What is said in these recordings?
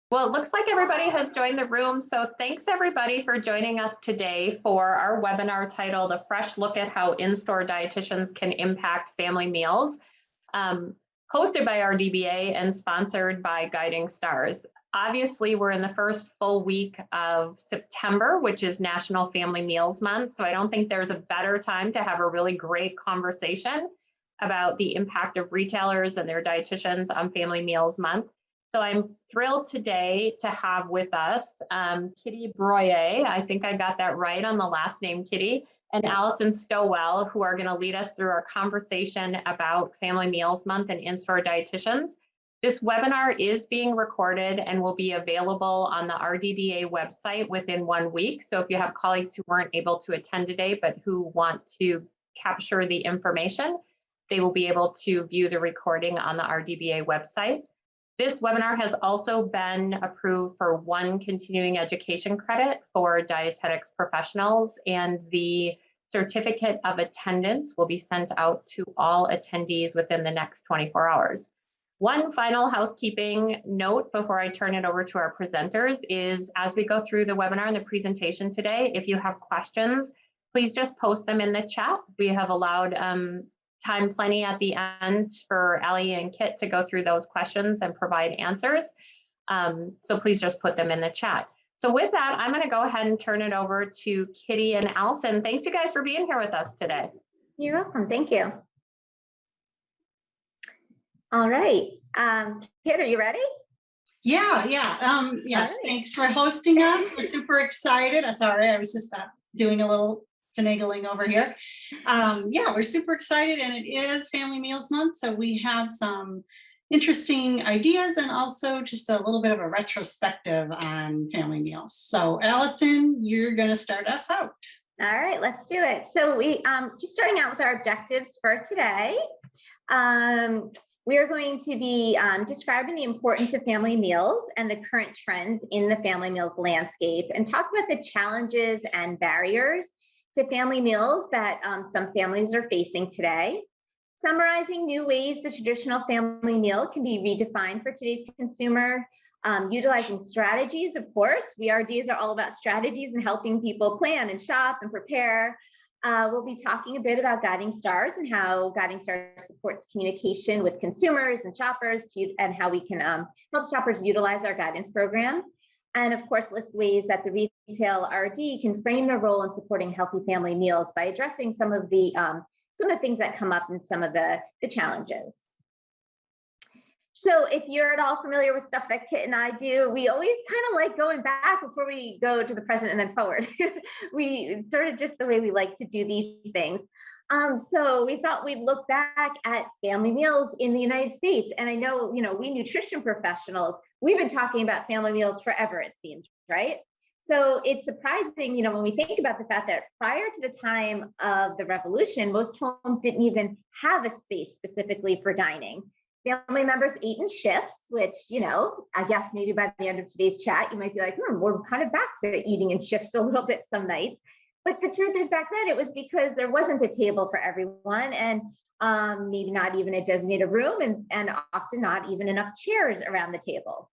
Well, it looks like everybody has joined the room. So thanks everybody for joining us today for our webinar titled A Fresh Look at How In-Store Dietitians Can Impact Family Meals, hosted by our DBA and sponsored by Guiding Stars. Obviously, we're in the first full week of September, which is National Family Meals Month. So I don't think there's a better time to have a really great conversation about the impact of retailers and their dietitians on Family Meals Month. So I'm thrilled today to have with us Kitty Broyer, I think I got that right on the last name, Kitty, and Yes. Allison Stowell, who are going to lead us through our conversation about Family Meals Month and in-store dietitians. This webinar is being recorded and will be available on the RDBA website within 1 week. So if you have colleagues who weren't able to attend today, but who want to capture the information, they will be able to view the recording on the RDBA website. This webinar has also been approved for 1 continuing education credit for dietetics professionals, and the certificate of attendance will be sent out to all attendees within the next 24 hours. One final housekeeping note before I turn it over to our presenters is, as we go through the webinar and the presentation today, if you have questions, please just post them in the chat. We have allowed time plenty at the end for Allie and Kit to go through those questions and provide answers. So please just put them in the chat. So with that, I'm going to go ahead and turn it over to Kitty and Allison. Thanks you guys for being here with us today. You're welcome. Thank you. All right. Kit, are you ready? Yeah. Yes, right. Thanks for hosting us. We're super excited. Sorry, I was just doing a little finagling over here. Yeah, we're super excited, and it is Family Meals Month, so we have some interesting ideas and also just a little bit of a retrospective on family meals. So Allison, you're going to start us out. All right, let's do it. So we just starting out with our objectives for today. We are going to be describing the importance of family meals and the current trends in the family meals landscape, and talk about the challenges and barriers to family meals that some families are facing today. Summarizing new ways the traditional family meal can be redefined for today's consumer. Utilizing strategies, of course. We RDs are all about strategies and helping people plan and shop and prepare. We'll be talking a bit about Guiding Stars and how Guiding Stars supports communication with consumers and shoppers, and how we can help shoppers utilize our guidance program. And of course, list ways that the retail RD can frame their role in supporting healthy family meals by addressing some of the things that come up in some of the challenges. So if you're at all familiar with stuff that Kit and I do, we always kind of like going back before we go to the present and then forward. We sort of just the way we like to do these things. So we thought we'd look back at family meals in the United States. And I know, we nutrition professionals, we've been talking about family meals forever, it seems, right? So it's surprising, when we think about the fact that prior to the time of the revolution, most homes didn't even have a space specifically for dining. Family members ate in shifts, which, I guess maybe by the end of today's chat, you might be like, we're kind of back to eating in shifts a little bit some nights. But the truth is, back then it was because there wasn't a table for everyone, and maybe not even a designated room, and often not even enough chairs around the table.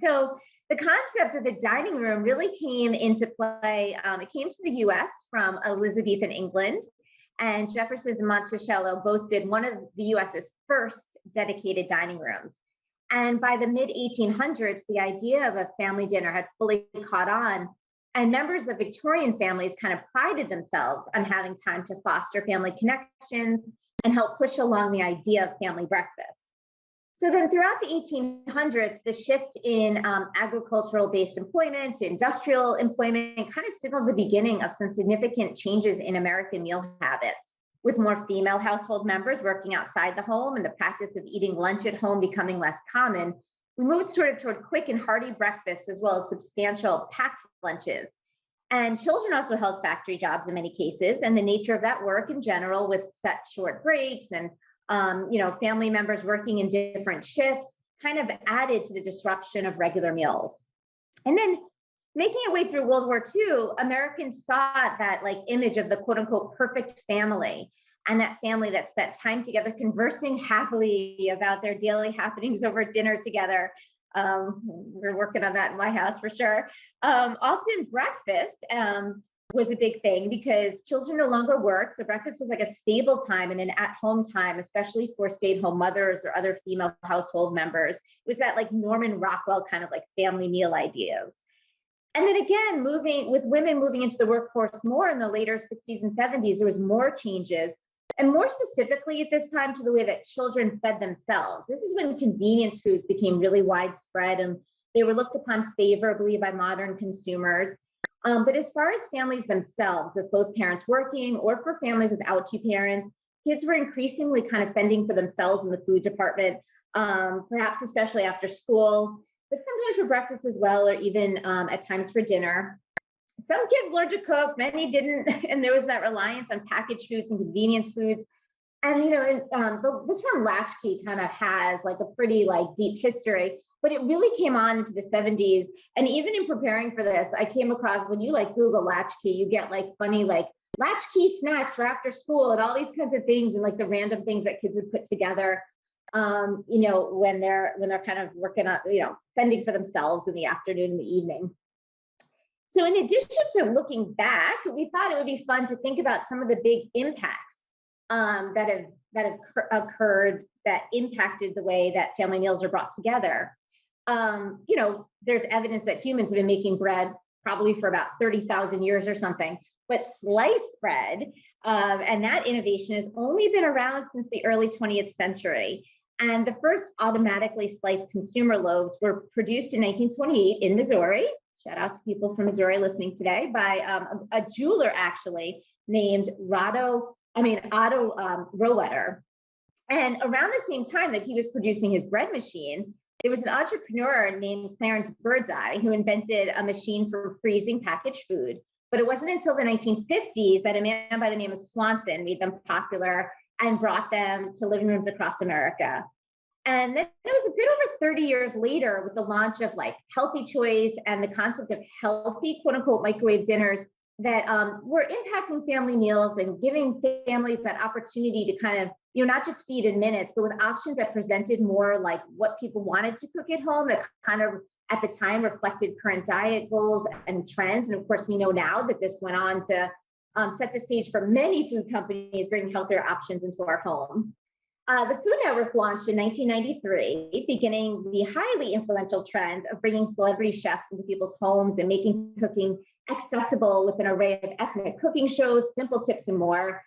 So the concept of the dining room really came into play. It came to the US from Elizabethan England, and Jefferson Monticello boasted one of the US's first dedicated dining rooms. And by the mid-1800s, the idea of a family dinner had fully caught on, and members of Victorian families kind of prided themselves on having time to foster family connections and help push along the idea of family breakfast. So then throughout the 1800s, the shift in agricultural-based employment to industrial employment kind of signaled the beginning of some significant changes in American meal habits, with more female household members working outside the home and the practice of eating lunch at home becoming less common. We moved sort of toward quick and hearty breakfasts as well as substantial packed lunches. And children also held factory jobs in many cases, and the nature of that work in general, with set short breaks and family members working in different shifts, kind of added to the disruption of regular meals. And then making its way through World War II, Americans saw that image of the quote unquote perfect family, and that family that spent time together conversing happily about their daily happenings over dinner together. We're working on that in my house for sure. Often breakfast was a big thing because children no longer work. So breakfast was like a stable time and an at-home time, especially for stay-at-home mothers or other female household members. It was that like Norman Rockwell kind of like family meal ideas. And then again, with women moving into the workforce more in the later 60s and 70s, there was more changes. And more specifically at this time to the way that children fed themselves. This is when convenience foods became really widespread and they were looked upon favorably by modern consumers. But as far as families themselves, with both parents working or for families without two parents, kids were increasingly kind of fending for themselves in the food department, perhaps especially after school, but sometimes for breakfast as well, or even at times for dinner. Some kids learned to cook, many didn't, and there was that reliance on packaged foods and convenience foods. And the term latchkey kind of has like a pretty like deep history, but it really came on into the 70s. And even in preparing for this, I came across, when you like Google latchkey, you get like funny like latchkey snacks for after school and all these kinds of things, and like the random things that kids would put together when they're kind of working on, fending for themselves in the afternoon and the evening. So in addition to looking back, we thought it would be fun to think about some of the big impacts that have occurred that impacted the way that family meals are brought together. There's evidence that humans have been making bread probably for about 30,000 years or something, but sliced bread and that innovation has only been around since the early 20th century. And the first automatically sliced consumer loaves were produced in 1928 in Missouri. Shout out to people from Missouri listening today, by a jeweler actually named Otto Rowetter. And around the same time that he was producing his bread machine, there was an entrepreneur named Clarence Birdseye who invented a machine for freezing packaged food. But it wasn't until the 1950s that a man by the name of Swanson made them popular and brought them to living rooms across America. And then it was a bit over 30 years later with the launch of like Healthy Choice and the concept of healthy, quote unquote, microwave dinners that were impacting family meals and giving families that opportunity to kind of, not just feed in minutes, but with options that presented more like what people wanted to cook at home, that kind of at the time reflected current diet goals and trends. And of course, we know now that this went on to set the stage for many food companies bringing healthier options into our home. The Food Network launched in 1993, beginning the highly influential trend of bringing celebrity chefs into people's homes and making cooking accessible with an array of ethnic cooking shows, simple tips, and more.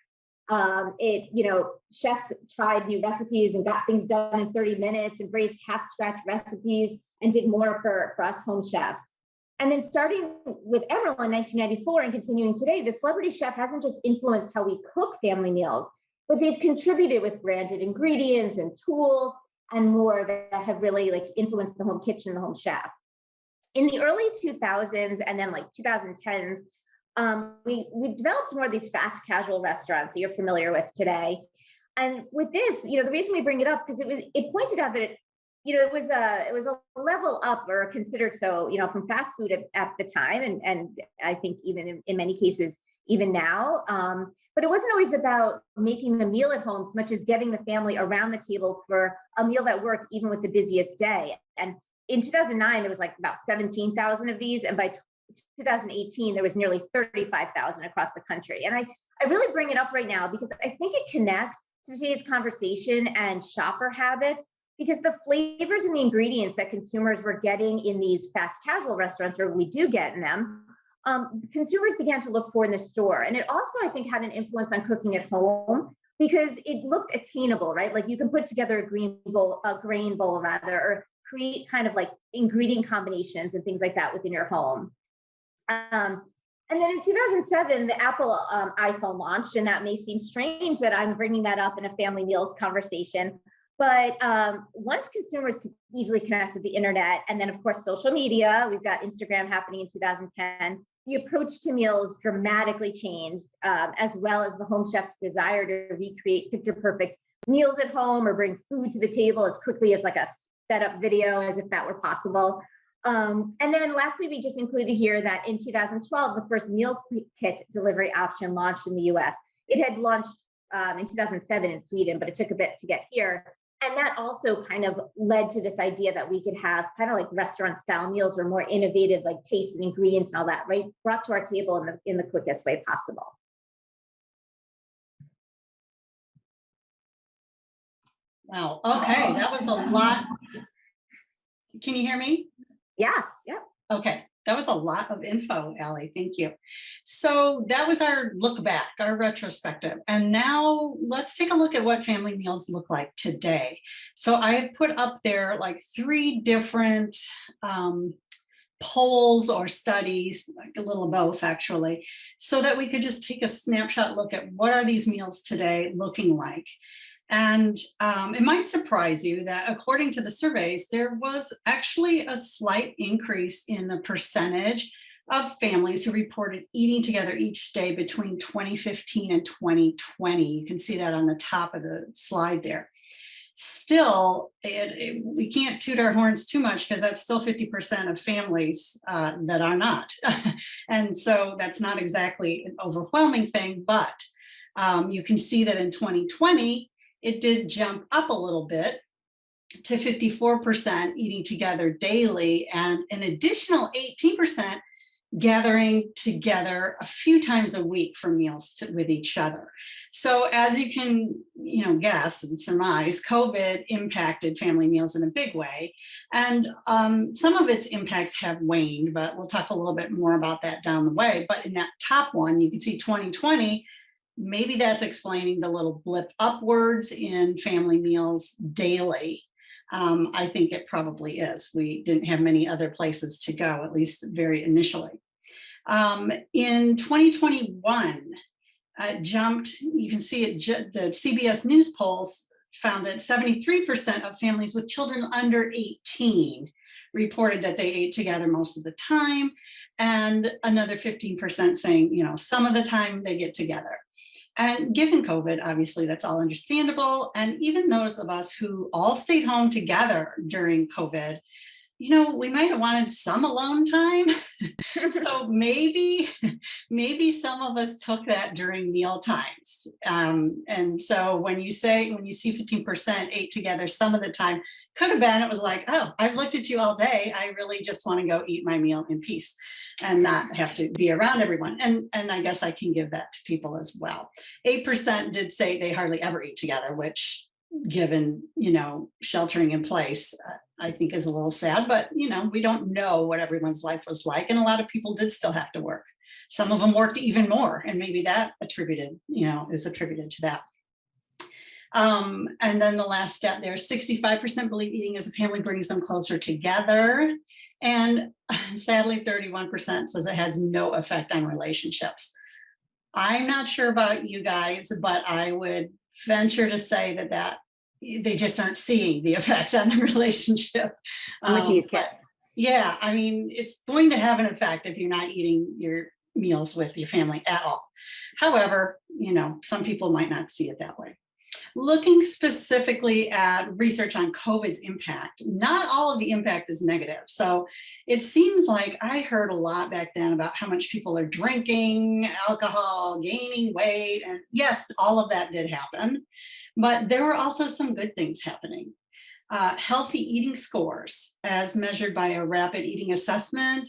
Chefs tried new recipes and got things done in 30 minutes, embraced half-scratch recipes, and did more for us home chefs. And then starting with Emeril in 1994 and continuing today, the celebrity chef hasn't just influenced how we cook family meals, but they've contributed with branded ingredients and tools and more that have really like influenced the home kitchen and the home chef. In the early 2000s and then like 2010s, we developed more of these fast casual restaurants that you're familiar with today. And with this, the reason we bring it up, because it pointed out that it was a level up, or considered so, from fast food at the time, and I think even in many cases even now. But it wasn't always about making the meal at home so much as getting the family around the table for a meal that worked even with the busiest day. And in 2009, there was like about 17,000 of these, and by 2018, there was nearly 35,000 across the country. And I really bring it up right now because I think it connects to today's conversation and shopper habits, because the flavors and the ingredients that consumers were getting in these fast casual restaurants, or we do get in them, consumers began to look for in the store. And it also, I think, had an influence on cooking at home because it looked attainable, right? Like you can put together a grain bowl or create kind of like ingredient combinations and things like that within your home. And then in 2007, the Apple iPhone launched, and that may seem strange that I'm bringing that up in a family meals conversation. But once consumers could easily connect with the internet, and then of course social media, we've got Instagram happening in 2010, the approach to meals dramatically changed, as well as the home chef's desire to recreate picture-perfect meals at home or bring food to the table as quickly as like a setup video, as if that were possible. And then lastly, we just included here that in 2012, the first meal kit delivery option launched in the US. It had launched in 2007 in Sweden, but it took a bit to get here. And that also kind of led to this idea that we could have kind of like restaurant style meals or more innovative, like tastes and ingredients and all that, right? Brought to our table in the quickest way possible. Wow. Okay. That was a lot. Can you hear me? Yeah. Yeah. Okay. That was a lot of info, Allie. Thank you. So that was our look back, our retrospective. And now let's take a look at what family meals look like today. So I have put up there like 3 different polls or studies, like a little of both actually, so that we could just take a snapshot look at what are these meals today looking like. And it might surprise you that according to the surveys, there was actually a slight increase in the percentage of families who reported eating together each day between 2015 and 2020. You can see that on the top of the slide there. Still, we can't toot our horns too much because that's still 50% of families that are not. And so that's not exactly an overwhelming thing, but you can see that in 2020, it did jump up a little bit to 54% eating together daily and an additional 18% gathering together a few times a week for meals with each other. So as you can, guess and surmise, COVID impacted family meals in a big way. And some of its impacts have waned, but we'll talk a little bit more about that down the way. But in that top one, you can see 2020, maybe that's explaining the little blip upwards in family meals daily. I think it probably is. We didn't have many other places to go, at least very initially. In 2021, jumped, you can see it, the CBS News polls found that 73% of families with children under 18 reported that they ate together most of the time, and another 15% saying, some of the time they get together. And given COVID, obviously, that's all understandable. And even those of us who all stayed home together during COVID, we might have wanted some alone time. So maybe some of us took that during meal times. And so when you see 15% ate together some of the time, could have been, it was like, oh, I've looked at you all day. I really just want to go eat my meal in peace and not have to be around everyone. And I guess I can give that to people as well. 8% did say they hardly ever eat together, which given, sheltering in place, I think is a little sad, but, we don't know what everyone's life was like. And a lot of people did still have to work. Some of them worked even more. And maybe that is attributed to that. And then the last stat there, 65% believe eating as a family brings them closer together. And sadly, 31% says it has no effect on relationships. I'm not sure about you guys, but I would venture to say that they just aren't seeing the effect on the relationship. I'm with you, Kit. Yeah, I mean, it's going to have an effect if you're not eating your meals with your family at all. However, some people might not see it that way. Looking specifically at research on COVID's impact, not all of the impact is negative. So it seems like I heard a lot back then about how much people are drinking alcohol, gaining weight. And yes, all of that did happen. But there were also some good things happening. Healthy eating scores, as measured by a rapid eating assessment,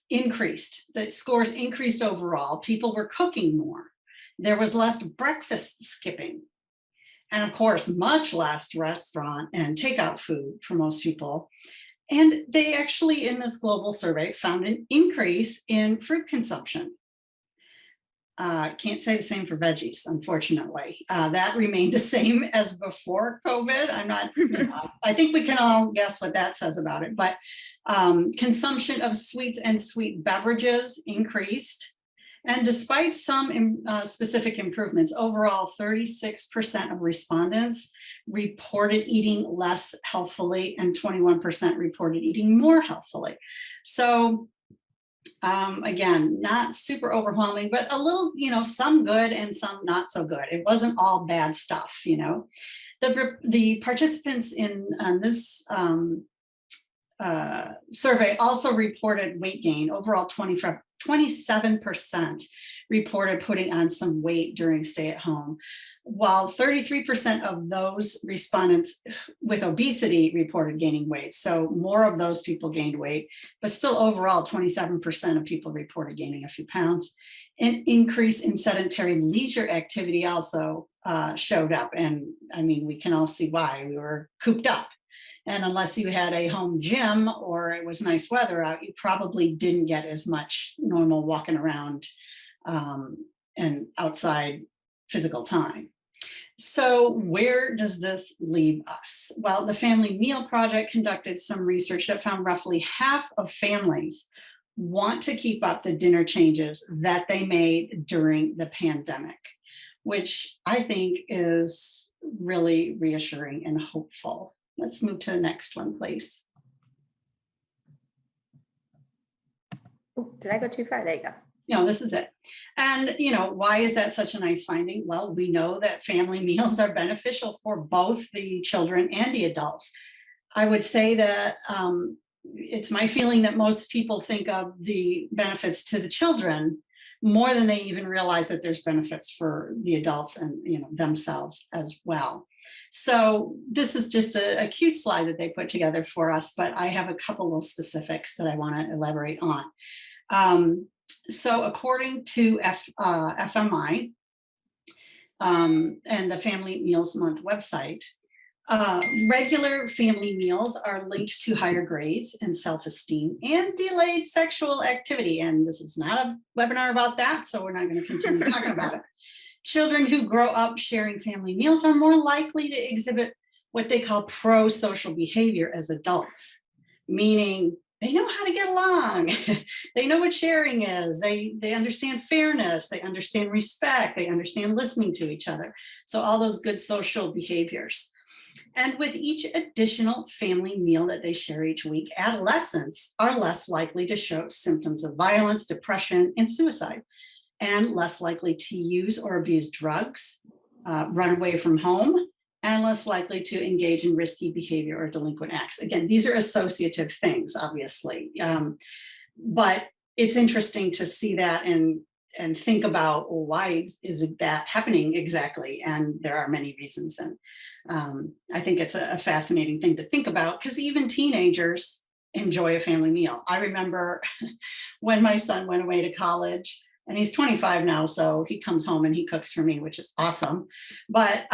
increased. The scores increased overall. People were cooking more. There was less breakfast skipping. And of course, much less restaurant and takeout food for most people. And they actually, in this global survey, found an increase in fruit consumption. Can't say the same for veggies, unfortunately. That remained the same as before COVID. I'm not, I think we can all guess what that says about it, but consumption of sweets and sweet beverages increased. And despite some specific improvements, overall 36% of respondents reported eating less healthfully and 21% reported eating more healthfully. So again, not super overwhelming, but a little, some good and some not so good. It wasn't all bad stuff, The participants in this survey also reported weight gain, overall 25% 27% reported putting on some weight during stay at home, while 33% of those respondents with obesity reported gaining weight. So more of those people gained weight, but still overall 27% of people reported gaining a few pounds. An increase in sedentary leisure activity also showed up. And I mean, we can all see why. We were cooped up. And unless you had a home gym or it was nice weather out, you probably didn't get as much normal walking around and outside physical time. So where does this leave us? Well, the Family Meal Project conducted some research that found roughly half of families want to keep up the dinner changes that they made during the pandemic, which I think is really reassuring and hopeful. Let's move to the next one, please. Ooh, did I go too far? There you go. No, this is it. And, why is that such a nice finding? Well, we know that family meals are beneficial for both the children and the adults. I would say that it's my feeling that most people think of the benefits to the children more than they even realize that there's benefits for the adults and themselves as well. So this is just a cute slide that they put together for us, but I have a couple of specifics that I want to elaborate on. So according to FMI and the Family Meals Month website, regular family meals are linked to higher grades and self-esteem and delayed sexual activity. And this is not a webinar about that, so we're not going to continue talking about it. Children who grow up sharing family meals are more likely to exhibit what they call pro-social behavior as adults, meaning they know how to get along. They know what sharing is. They understand fairness. They understand respect. They understand listening to each other. So all those good social behaviors. And with each additional family meal that they share each week, adolescents are less likely to show symptoms of violence, depression, and suicide, and less likely to use or abuse drugs, run away from home, and less likely to engage in risky behavior or delinquent acts. Again, these are associative things, obviously, but it's interesting to see that and think about, well, why is that happening exactly? And there are many reasons. And I think it's a fascinating thing to think about, because even teenagers enjoy a family meal. I remember when my son went away to college, and he's 25 now, so he comes home and he cooks for me, which is awesome. But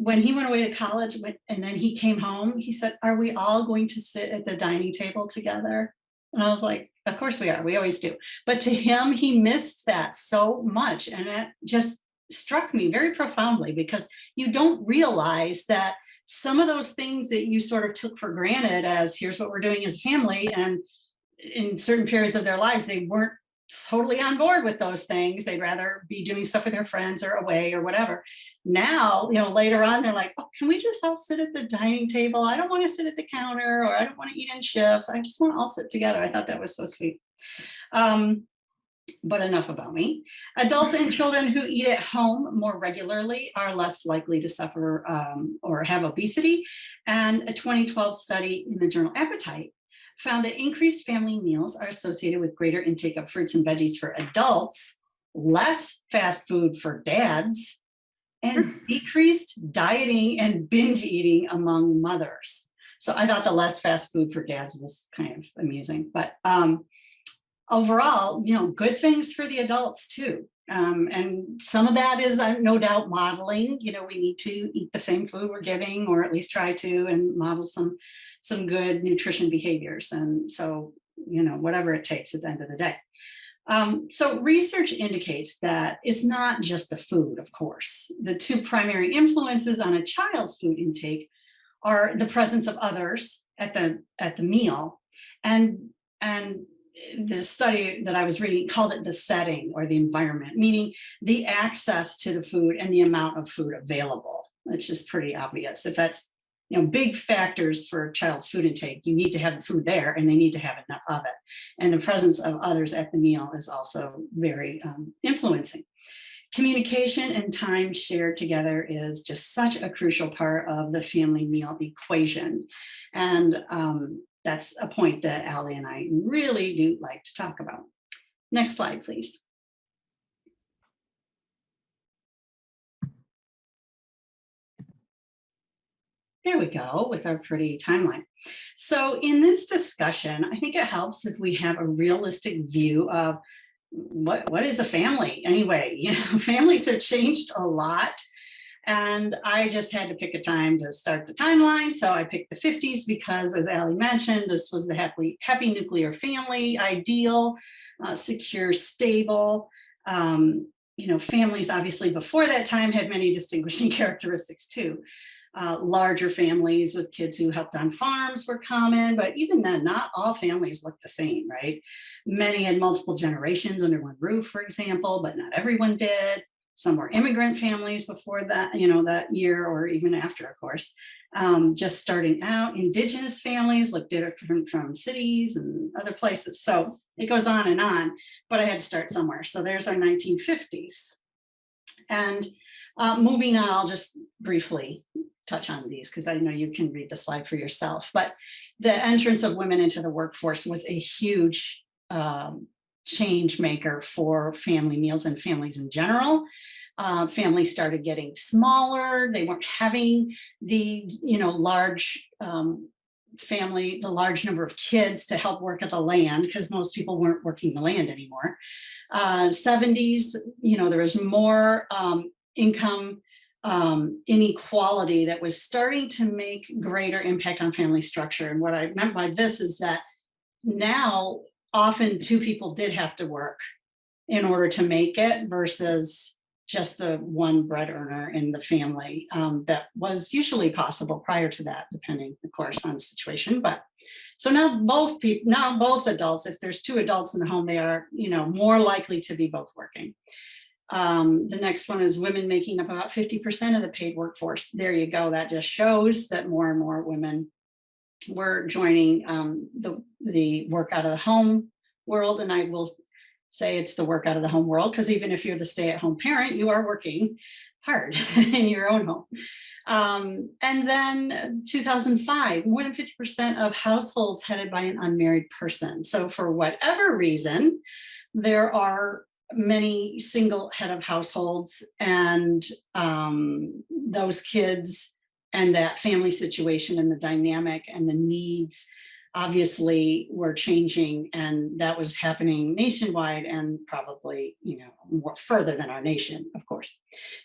when he went away to college and then he came home, he said, "Are we all going to sit at the dining table together?" And I was like, "Of course we are. We always do." But to him, he missed that so much. And that just struck me very profoundly, because you don't realize that some of those things that you sort of took for granted as here's what we're doing as a family, and in certain periods of their lives, they weren't totally on board with those things. They'd rather be doing stuff with their friends or away or whatever. Now, later on, they're like, "Oh, can we just all sit at the dining table? I don't want to sit at the counter, or I don't want to eat in shifts. I just want to all sit together." I thought that was so sweet. But enough about me. Adults and children who eat at home more regularly are less likely to suffer or have obesity. And a 2012 study in the journal Appetite found that increased family meals are associated with greater intake of fruits and veggies for adults, less fast food for dads, and decreased dieting and binge eating among mothers. So I thought the less fast food for dads was kind of amusing, but overall, good things for the adults too. And some of that is no doubt modeling. We need to eat the same food we're giving, or at least try to, and model some good nutrition behaviors. And so, whatever it takes at the end of the day. So research indicates that it's not just the food, of course. The two primary influences on a child's food intake are the presence of others at the meal, and the study that I was reading called it the setting or the environment, meaning the access to the food and the amount of food available. It's just pretty obvious. If that's big factors for a child's food intake, you need to have the food there and they need to have enough of it. And the presence of others at the meal is also very influencing. Communication and time shared together is just such a crucial part of the family meal equation. And that's a point that Allie and I really do like to talk about. Next slide, please. There we go with our pretty timeline. So in this discussion, I think it helps if we have a realistic view of what is a family anyway. You know, families have changed a lot. And I just had to pick a time to start the timeline. So I picked the 50s because, as Allie mentioned, this was the happy nuclear family ideal, secure, stable. You know, families obviously before that time had many distinguishing characteristics too. Larger families with kids who helped on farms were common, but even then, not all families looked the same, right? Many had multiple generations under one roof, for example, but not everyone did. Some were immigrant families before that, you know, that year or even after, of course. Just starting out, indigenous families looked different from cities and other places. So it goes on, but I had to start somewhere. So there's our 1950s. And moving on, I'll just briefly touch on these because I know you can read the slide for yourself. But the entrance of women into the workforce was a huge change maker for family meals and families in general. Families started getting smaller. They weren't having the, you know, large the large number of kids to help work at the land because most people weren't working the land anymore. 70s, you know, there was more income inequality that was starting to make greater impact on family structure. And what I meant by this is that now often two people did have to work in order to make it versus just the one bread earner in the family. That was usually possible prior to that, depending, of course, on the situation. But so now both adults, if there's two adults in the home, they are, you know, more likely to be both working. The next one is women making up about 50% of the paid workforce. There you go. That just shows that more and more women were joining the work out of the home world. And I will say it's the work out of the home world, because even if you're the stay-at-home parent, you are working hard in your own home. And then 2005, more than 50% of households headed by an unmarried person. So for whatever reason, there are many single head of households, and those kids and that family situation and the dynamic and the needs obviously were changing, and that was happening nationwide and probably, you know, more further than our nation, of course.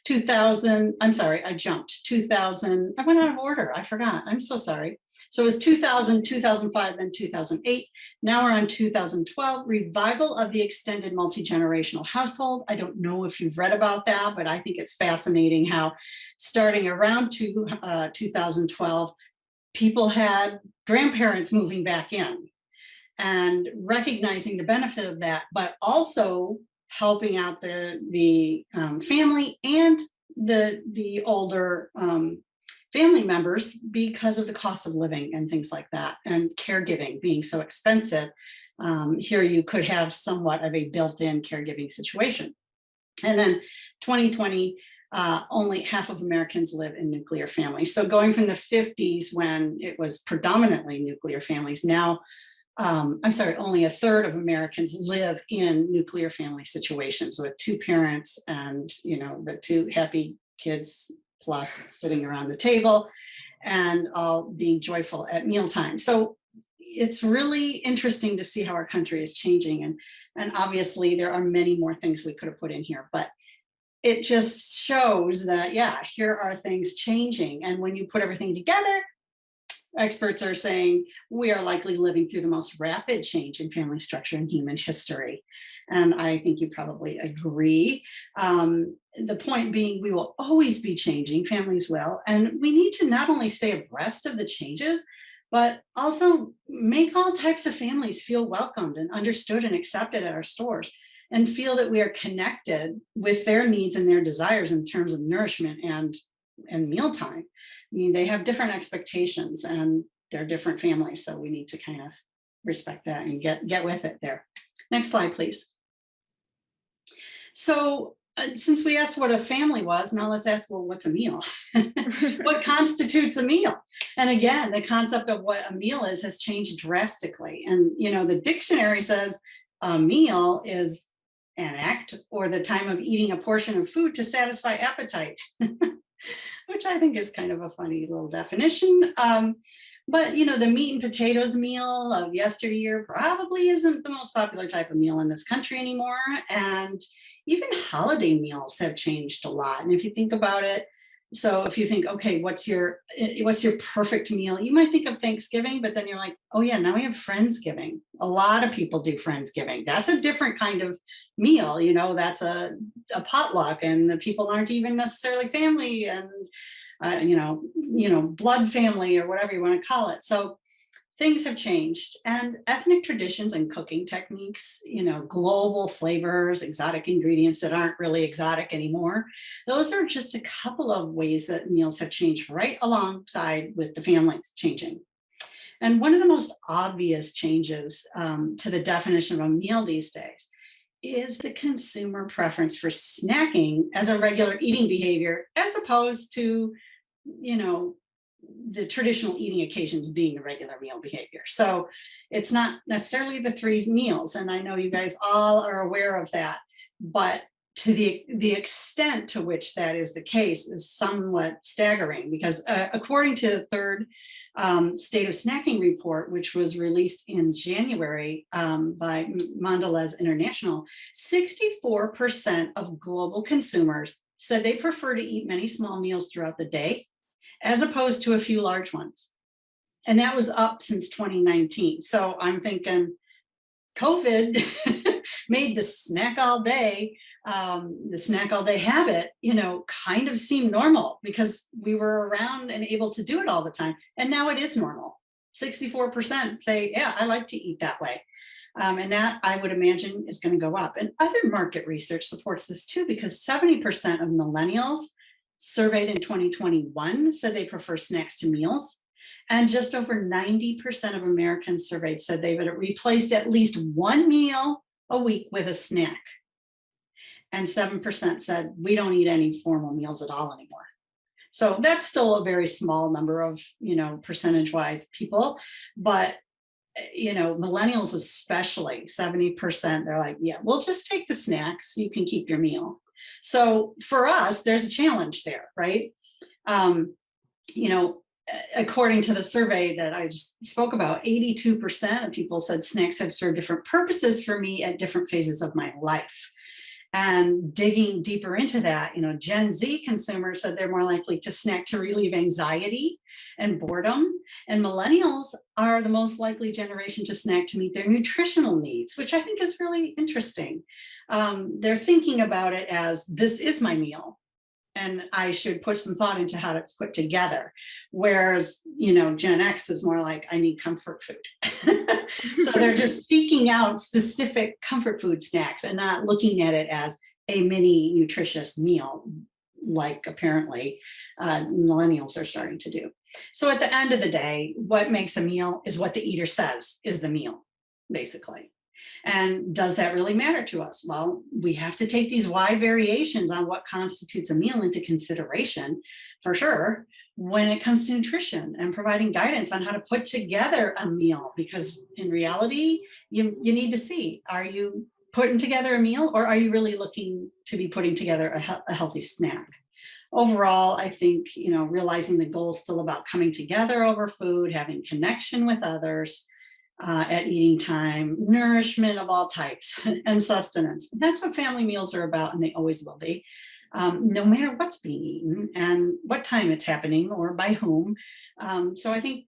2000, I'm sorry, I jumped. 2000, I went out of order. I forgot. I'm so sorry. So it was 2000, 2005, then 2008. Now we're on 2012, revival of the extended multi-generational household. I don't know if you've read about that, but I think it's fascinating how starting around 2012, people had grandparents moving back in and recognizing the benefit of that, but also helping out the family and the older family members because of the cost of living and things like that, and caregiving being so expensive. Here you could have somewhat of a built-in caregiving situation. And then 2020, only half of Americans live in nuclear families. So going from the 50s, when it was predominantly nuclear families, now, I'm sorry, only a third of Americans live in nuclear family situations with two parents and, you know, the two happy kids plus sitting around the table and all being joyful at mealtime. So it's really interesting to see how our country is changing. And obviously there are many more things we could have put in here, but it just shows that, yeah, here are things changing. And when you put everything together, experts are saying we are likely living through the most rapid change in family structure in human history. And I think you probably agree. The point being, we will always be changing, families will, and we need to not only stay abreast of the changes, but also make all types of families feel welcomed and understood and accepted at our stores, and feel that we are connected with their needs and their desires in terms of nourishment and mealtime. I mean, they have different expectations and they're different families. So we need to kind of respect that and get with it there. Next slide, please. So since we asked what a family was, now let's ask, well, what's a meal? What constitutes a meal? And again, the concept of what a meal is has changed drastically. And, you know, the dictionary says a meal is an act or the time of eating a portion of food to satisfy appetite, which I think is kind of a funny little definition. But the meat and potatoes meal of yesteryear probably isn't the most popular type of meal in this country anymore. And even holiday meals have changed a lot. And if you think about it, so if you think, okay, what's your perfect meal? You might think of Thanksgiving, but then you're like, oh yeah, now we have Friendsgiving. A lot of people do Friendsgiving. That's a different kind of meal. That's a potluck, and the people aren't even necessarily family, and blood family, or whatever you want to call it. So things have changed, and ethnic traditions and cooking techniques, global flavors, exotic ingredients that aren't really exotic anymore. Those are just a couple of ways that meals have changed right alongside with the families changing. And one of the most obvious changes to the definition of a meal these days is the consumer preference for snacking as a regular eating behavior, as opposed to, the traditional eating occasions being a regular meal behavior. So it's not necessarily the 3 meals. And I know you guys all are aware of that, but to the extent to which that is the case is somewhat staggering, because according to the third State of Snacking report, which was released in January by Mondelez International, 64% of global consumers said they prefer to eat many small meals throughout the day, as opposed to a few large ones. And that was up since 2019. So I'm thinking COVID made the snack all day habit, kind of seem normal, because we were around and able to do it all the time. And now it is normal. 64% say, yeah, I like to eat that way. And that, I would imagine, is going to go up. And other market research supports this too, because 70% of millennials surveyed in 2021 said they prefer snacks to meals. And just over 90% of Americans surveyed said they would have replaced at least one meal a week with a snack. And 7% said we don't eat any formal meals at all anymore. So that's still a very small number of, percentage-wise people. But, millennials especially, 70%, they're like, yeah, we'll just take the snacks. You can keep your meal. So for us, there's a challenge there, right? According to the survey that I just spoke about, 82% of people said snacks have served different purposes for me at different phases of my life. And digging deeper into that, Gen Z consumers said they're more likely to snack to relieve anxiety and boredom. And millennials are the most likely generation to snack to meet their nutritional needs, which I think is really interesting. They're thinking about it as, this is my meal, and I should put some thought into how it's put together. Whereas, Gen X is more like, I need comfort food. So they're just seeking out specific comfort food snacks and not looking at it as a mini nutritious meal, like apparently millennials are starting to do. So at the end of the day, what makes a meal is what the eater says is the meal, basically. And does that really matter to us? Well, we have to take these wide variations on what constitutes a meal into consideration, for sure, when it comes to nutrition and providing guidance on how to put together a meal. Because in reality, you need to see, are you putting together a meal, or are you really looking to be putting together a healthy snack? Overall, I think, realizing the goal is still about coming together over food, having connection with others, at eating time, nourishment of all types, and sustenance. That's what family meals are about, and they always will be, no matter what's being eaten and what time it's happening or by whom. So I think,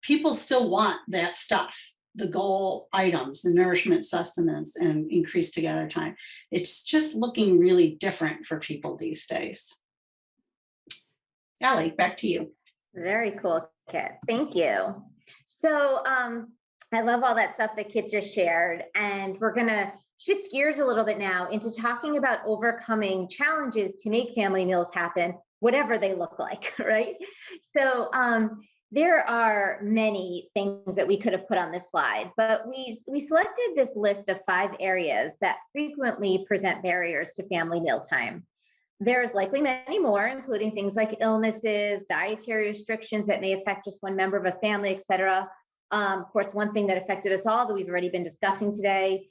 people still want that stuff, the goal items, the nourishment, sustenance, and increased together time. It's just looking really different for people these days. Allie, back to you. Very cool, Kit. Thank you. So I love all that stuff that Kit just shared, and we're going to shift gears a little bit now into talking about overcoming challenges to make family meals happen, whatever they look like, right? So there are many things that we could have put on this slide, but we selected this list of 5 areas that frequently present barriers to family mealtime. There's likely many more, including things like illnesses, dietary restrictions that may affect just one member of a family, et cetera. Of course, one thing that affected us all that we've already been discussing today,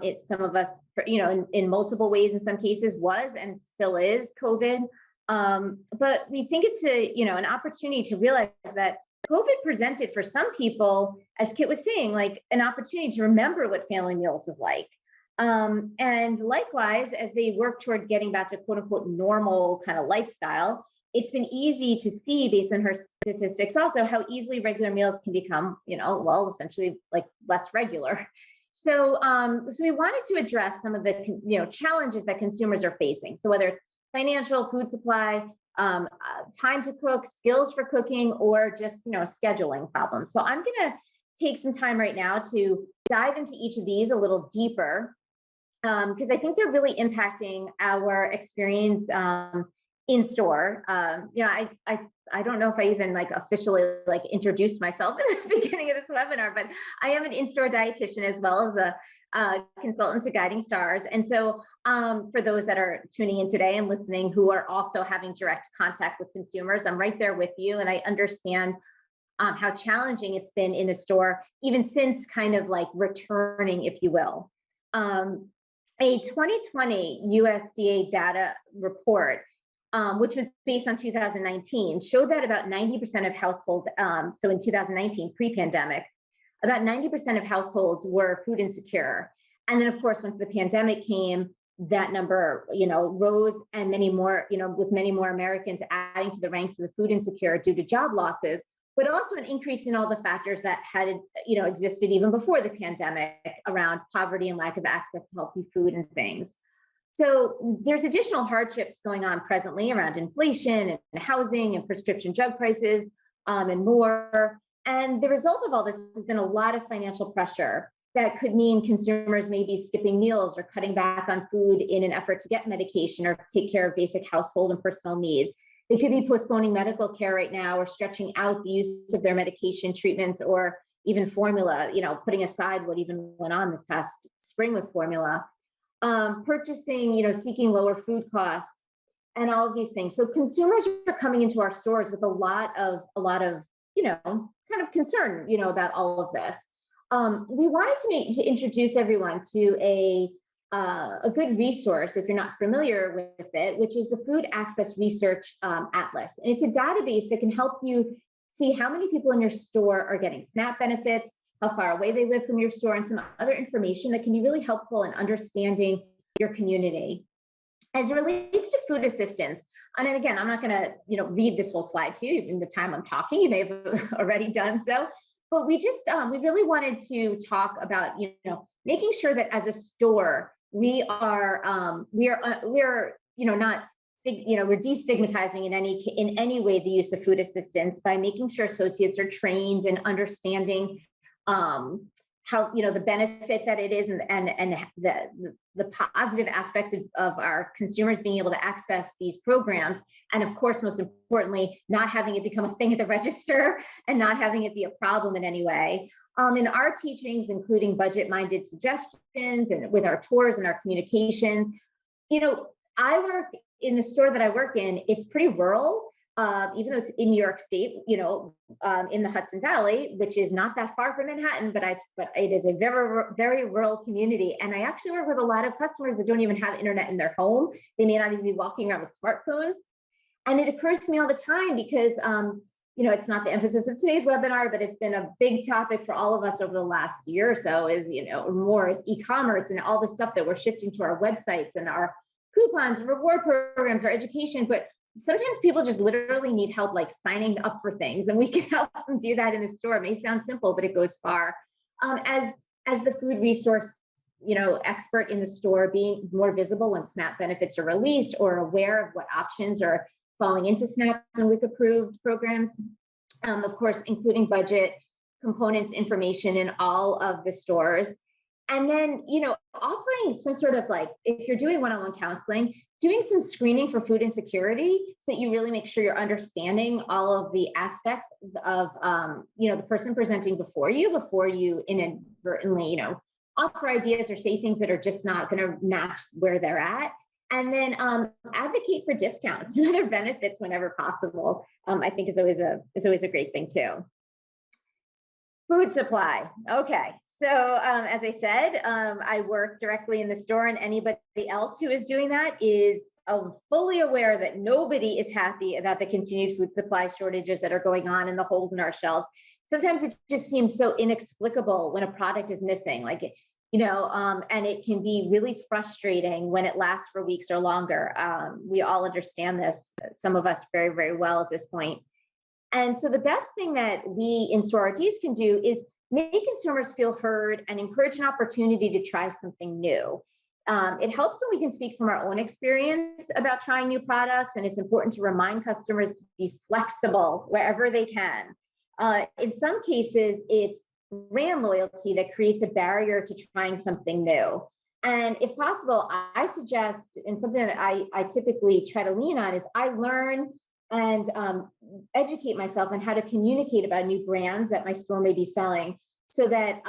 it's some of us, in multiple ways in some cases was and still is COVID. But we think it's an opportunity to realize that COVID presented for some people, as Kit was saying, like an opportunity to remember what family meals was like. And likewise, as they work toward getting back to quote unquote normal kind of lifestyle, it's been easy to see based on her statistics also how easily regular meals can become, essentially like less regular. So, so we wanted to address some of the challenges that consumers are facing. So whether it's financial, food supply, time to cook, skills for cooking, or just scheduling problems. So I'm going to take some time right now to dive into each of these a little deeper, because I think they're really impacting our experience in store. I don't know if I even officially introduced myself in the beginning of this webinar, but I am an in-store dietitian as well as a consultant to Guiding Stars. And so for those that are tuning in today and listening who are also having direct contact with consumers, I'm right there with you, and I understand how challenging it's been in the store, even since kind of returning, if you will. A 2020 USDA data report, which was based on 2019, showed that about 90% of households, so in 2019, pre-pandemic, about 90% of households were food insecure. And then of course, once the pandemic came, that number, rose, and many more, with many more Americans adding to the ranks of the food insecure due to job losses, but also an increase in all the factors that had, existed even before the pandemic around poverty and lack of access to healthy food and things. So there's additional hardships going on presently around inflation and housing and prescription drug prices and more. And the result of all this has been a lot of financial pressure that could mean consumers may be skipping meals or cutting back on food in an effort to get medication or take care of basic household and personal needs. They could be postponing medical care right now or stretching out the use of their medication treatments or even formula, putting aside what even went on this past spring with formula. Purchasing, seeking lower food costs and all of these things. So consumers are coming into our stores with a lot of, kind of concern, about all of this. We wanted to introduce everyone to a good resource, if you're not familiar with it, which is the Food Access Research Atlas. And it's a database that can help you see how many people in your store are getting SNAP benefits, how far away they live from your store, and some other information that can be really helpful in understanding your community. As it relates to food assistance, and then again, I'm not going to read this whole slide to you in the time I'm talking. You may have already done so, but we really wanted to talk about making sure that as a store we're not we're destigmatizing in any way the use of food assistance by making sure associates are trained and understanding how the benefit that it is and the positive aspects of our consumers being able to access these programs, and of course most importantly not having it become a thing at the register and not having it be a problem in any way. In our teachings, including budget-minded suggestions and with our tours and our communications, I work in the store that I work in, it's pretty rural. Even though it's in New York State, in the Hudson Valley, which is not that far from Manhattan, but it is a very, very rural community. And I actually work with a lot of customers that don't even have internet in their home. They may not even be walking around with smartphones. And it occurs to me all the time because, it's not the emphasis of today's webinar, but it's been a big topic for all of us over the last year or so is, more is e-commerce and all the stuff that we're shifting to our websites and our coupons, reward programs, our education, but sometimes people just literally need help signing up for things, and we can help them do that in the store. It may sound simple, but it goes far. As the food resource expert in the store, being more visible when SNAP benefits are released or aware of what options are falling into SNAP and WIC approved programs, of course including budget components information in all of the stores. And then, offering some sort of if you're doing one-on-one counseling, doing some screening for food insecurity so that you really make sure you're understanding all of the aspects of, the person presenting before you inadvertently, offer ideas or say things that are just not going to match where they're at. And then advocate for discounts and other benefits whenever possible. I think is always a great thing too. Food supply. Okay. So as I said, I work directly in the store, and anybody else who is doing that is fully aware that nobody is happy about the continued food supply shortages that are going on and the holes in our shelves. Sometimes it just seems so inexplicable when a product is missing, like, and it can be really frustrating when it lasts for weeks or longer. We all understand this, some of us very, very well at this point. And so the best thing that we in store RDs can do is make consumers feel heard and encourage an opportunity to try something new. It helps when we can speak from our own experience about trying new products, and it's important to remind customers to be flexible wherever they can. In some cases, it's brand loyalty that creates a barrier to trying something new. And if possible, I suggest, and something that I typically try to lean on, is I learn and educate myself on how to communicate about new brands that my store may be selling, so that,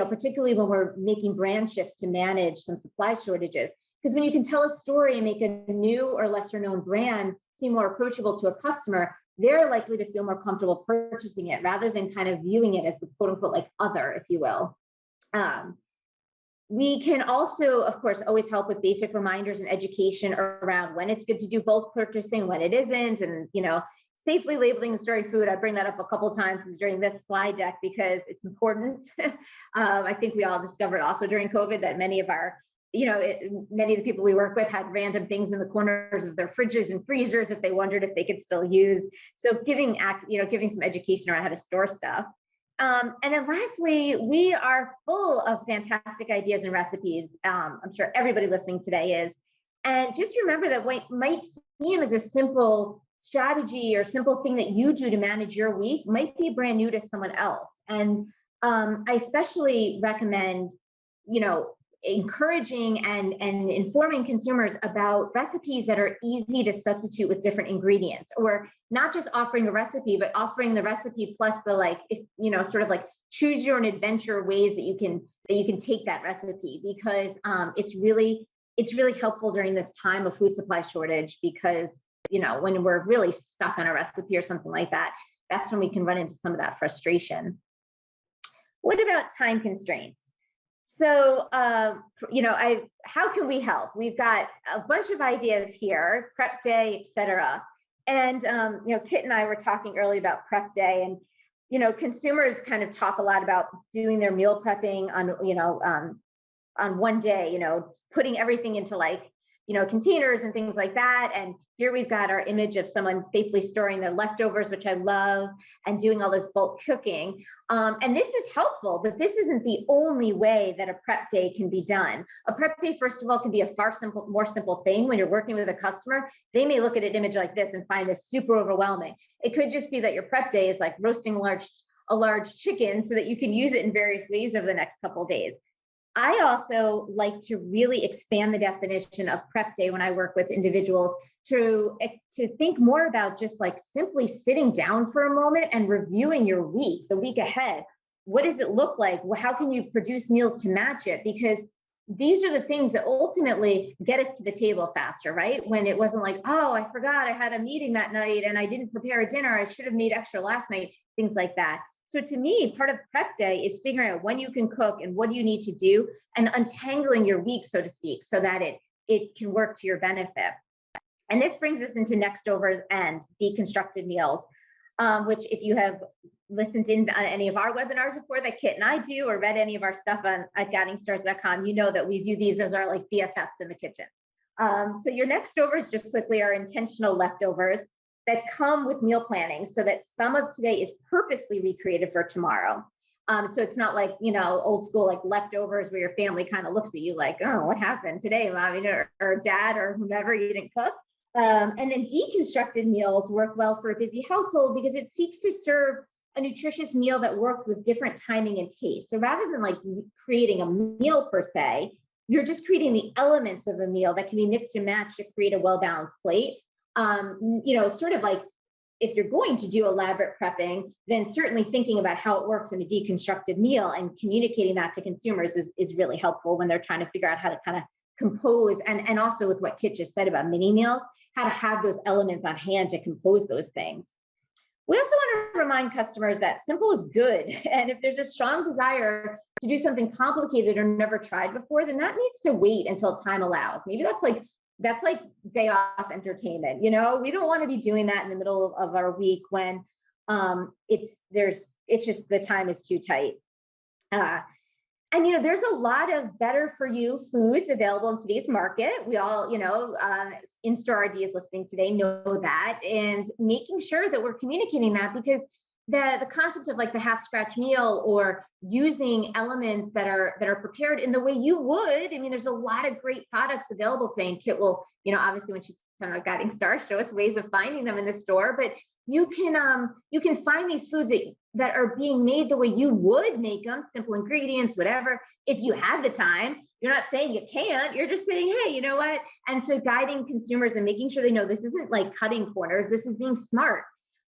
particularly when we're making brand shifts to manage some supply shortages. Because when you can tell a story and make a new or lesser known brand seem more approachable to a customer, they're likely to feel more comfortable purchasing it rather than kind of viewing it as the quote unquote like other, if you will. We can also, of course, always help with basic reminders and education around when it's good to do bulk purchasing, when it isn't, and safely labeling and storing food. I bring that up a couple of times during this slide deck because it's important. I think we all discovered also during COVID that many of our, many of the people we work with had random things in the corners of their fridges and freezers that they wondered if they could still use. So giving some education around how to store stuff. And then lastly, we are full of fantastic ideas and recipes. I'm sure everybody listening today is. And just remember that what might seem as a simple strategy or simple thing that you do to manage your week might be brand new to someone else. And I especially recommend, encouraging and informing consumers about recipes that are easy to substitute with different ingredients, or not just offering a recipe, but offering the recipe plus the sort of like choose your own adventure ways that you can take that recipe, because it's really helpful during this time of food supply shortage, because when we're really stuck on a recipe or something like that, that's when we can run into some of that frustration. What about time constraints? So, how can we help? We've got a bunch of ideas here, prep day, etc. And, Kit and I were talking earlier about prep day, and, consumers kind of talk a lot about doing their meal prepping on one day, putting everything into containers and things like that. And here we've got our image of someone safely storing their leftovers, which I love, and doing all this bulk cooking. And this is helpful, but this isn't the only way that a prep day can be done. A prep day, first of all, can be a more simple thing. When you're working with a customer, they may look at an image like this and find this super overwhelming. It could just be that your prep day is like roasting a large chicken so that you can use it in various ways over the next couple of days. I also like to really expand the definition of prep day when I work with individuals to think more about just like simply sitting down for a moment and reviewing your week, the week ahead. What does it look like? How can you produce meals to match it? Because these are the things that ultimately get us to the table faster, right? When it wasn't like, oh, I forgot I had a meeting that night and I didn't prepare a dinner. I should have made extra last night, things like that. So to me, part of prep day is figuring out when you can cook and what do you need to do, and untangling your week, so to speak, so that it can work to your benefit. And this brings us into next overs and deconstructed meals, which if you have listened in on any of our webinars before that Kit and I do, or read any of our stuff at guidingstars.com, you know that we view these as our like BFFs in the kitchen. So your next overs, just quickly, are intentional leftovers that come with meal planning, so that some of today is purposely recreated for tomorrow. So it's not like, old school like leftovers where your family kind of looks at you like, oh, what happened today, mom, or dad, or whomever, you didn't cook. And then deconstructed meals work well for a busy household because it seeks to serve a nutritious meal that works with different timing and taste. So rather than like creating a meal per se, you're just creating the elements of a meal that can be mixed and matched to create a well-balanced plate. Sort of like if you're going to do elaborate prepping, then certainly thinking about how it works in a deconstructed meal and communicating that to consumers is really helpful when they're trying to figure out how to kind of compose, and also with what Kit just said about mini meals, how to have those elements on hand to compose those things. We also want to remind customers that simple is good. And if there's a strong desire to do something complicated or never tried before, then that needs to wait until time allows. Maybe that's like day off entertainment. We don't want to be doing that in the middle of our week when it's just the time is too tight. And there's a lot of better for you foods available in today's market. We all, in-store RDs listening today know that, and making sure that we're communicating that, because the concept of like the half scratch meal or using elements that are prepared in the way you would. I mean, there's a lot of great products available today, and Kit will, obviously when she's talking about Guiding Stars, show us ways of finding them in the store. But you can find these foods that are being made the way you would make them, simple ingredients, whatever. If you have the time, you're not saying you can't, you're just saying, hey, you know what? And so guiding consumers and making sure they know this isn't like cutting corners, this is being smart.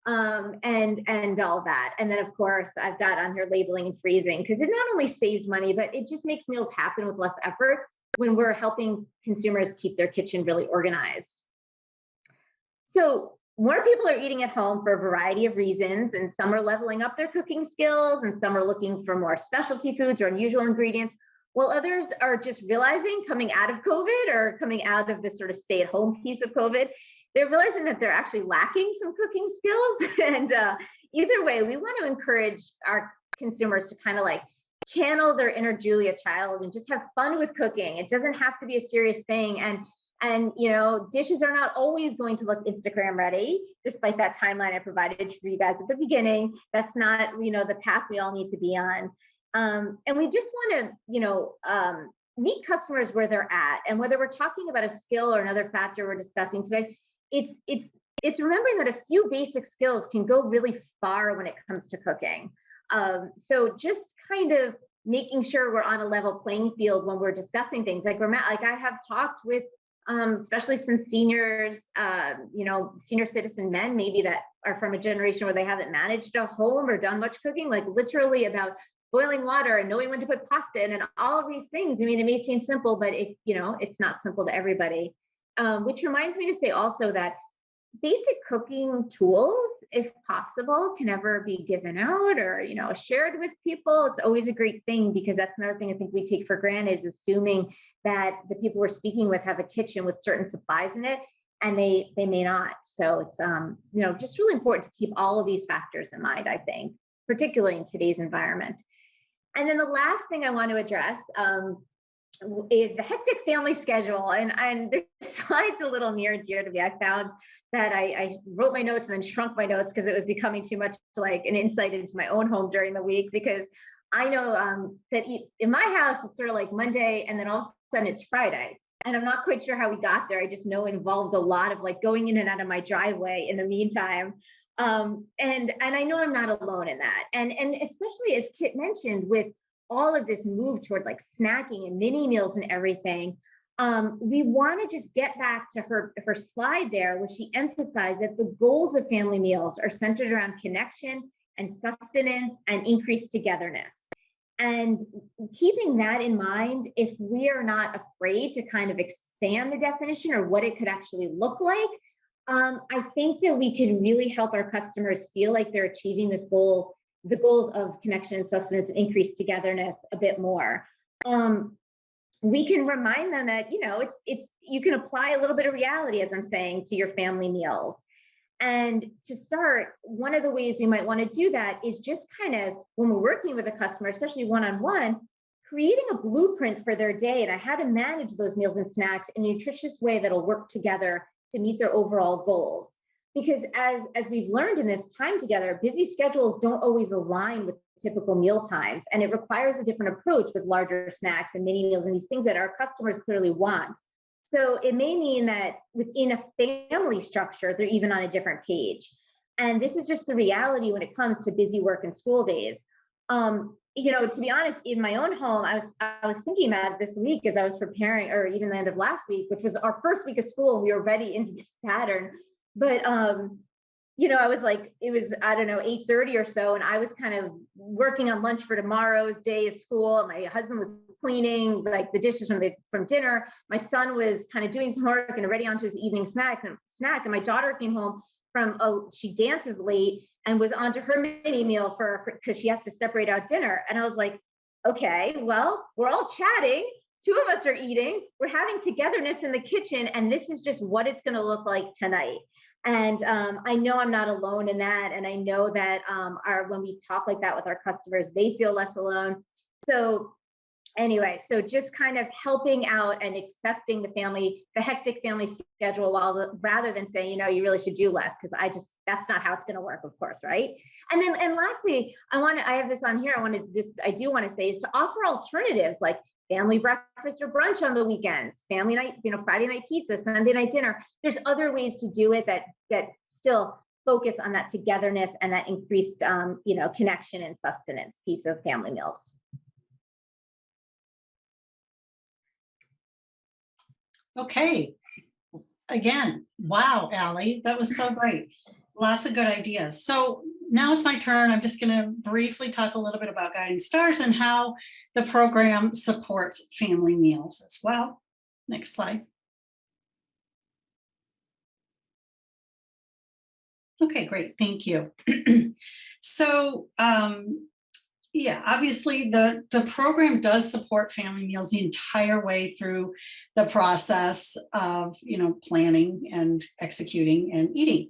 And all that. And then of course I've got on here labeling and freezing, because it not only saves money, but it just makes meals happen with less effort when we're helping consumers keep their kitchen really organized. So more people are eating at home for a variety of reasons, and some are leveling up their cooking skills, and some are looking for more specialty foods or unusual ingredients, while others are just realizing, coming out of COVID or coming out of this sort of stay-at-home piece of COVID, they're realizing that they're actually lacking some cooking skills. And either way, we want to encourage our consumers to kind of like channel their inner Julia Child and just have fun with cooking. It doesn't have to be a serious thing. And dishes are not always going to look Instagram ready, despite that timeline I provided for you guys at the beginning. That's not, the path we all need to be on. And we just want to, meet customers where they're at. And whether we're talking about a skill or another factor we're discussing today, it's remembering that a few basic skills can go really far when it comes to cooking. So just kind of making sure we're on a level playing field when we're discussing things. Like I have talked with especially some seniors, senior citizen men, maybe that are from a generation where they haven't managed a home or done much cooking, like literally about boiling water and knowing when to put pasta in and all of these things. I mean, it may seem simple, but it's not simple to everybody. Which reminds me to say also that basic cooking tools, if possible, can never be given out or, shared with people. It's always a great thing, because that's another thing I think we take for granted, is assuming that the people we're speaking with have a kitchen with certain supplies in it, and they may not. So it's, just really important to keep all of these factors in mind, I think, particularly in today's environment. And then the last thing I want to address is the hectic family schedule. And this slide's a little near and dear to me. I found that I wrote my notes and then shrunk my notes because it was becoming too much like an insight into my own home during the week, because I know that in my house, it's sort of like Monday and then all of a sudden it's Friday. And I'm not quite sure how we got there. I just know it involved a lot of like going in and out of my driveway in the meantime. And I know I'm not alone in that. And especially as Kit mentioned, with all of this move toward like snacking and mini meals and everything, we want to just get back to her slide there, where she emphasized that the goals of family meals are centered around connection and sustenance and increased togetherness. And keeping that in mind, if we are not afraid to kind of expand the definition or what it could actually look like, I think that we could really help our customers feel like they're achieving this goal, the goals of connection and sustenance and increased togetherness a bit more. We can remind them that, you can apply a little bit of reality, as I'm saying, to your family meals. And to start, one of the ways we might want to do that is just kind of, when we're working with a customer, especially one-on-one, creating a blueprint for their day and how to manage those meals and snacks in a nutritious way that'll work together to meet their overall goals. Because as we've learned in this time together, busy schedules don't always align with typical meal times, and it requires a different approach with larger snacks and mini meals and these things that our customers clearly want. So it may mean that within a family structure, they're even on a different page. And this is just the reality when it comes to busy work and school days. To be honest, in my own home, I was thinking about it this week as I was preparing, or even the end of last week, which was our first week of school. We were already into this pattern. But, I was like, it was, 8:30 or so. And I was kind of working on lunch for tomorrow's day of school. My husband was cleaning like the dishes from dinner. My son was kind of doing some work and already onto his evening snack. And my daughter came home she dances late. and was onto her mini meal for her because she has to separate out dinner. And I was like, okay, well, we're all chatting. Two of us are eating. We're having togetherness in the kitchen, and this is just what it's going to look like tonight. And I know I'm not alone in that. And I know that when we talk like that with our customers, they feel less alone. So anyway, so just kind of helping out and accepting the hectic family schedule rather than saying, you really should do less, because that's not how it's going to work, of course, right? And lastly, I have this on here. I do want to say is to offer alternatives like family breakfast or brunch on the weekends, family night, Friday night pizza, Sunday night dinner. There's other ways to do it that still focus on that togetherness and that increased, connection and sustenance piece of family meals. Okay. Again, wow, Allie, that was so great. Lots of good ideas. So now it's my turn. I'm just going to briefly talk a little bit about Guiding Stars and how the program supports family meals as well. Next slide. Okay, great. Thank you. So, yeah, obviously the program does support family meals the entire way through the process of, planning and executing and eating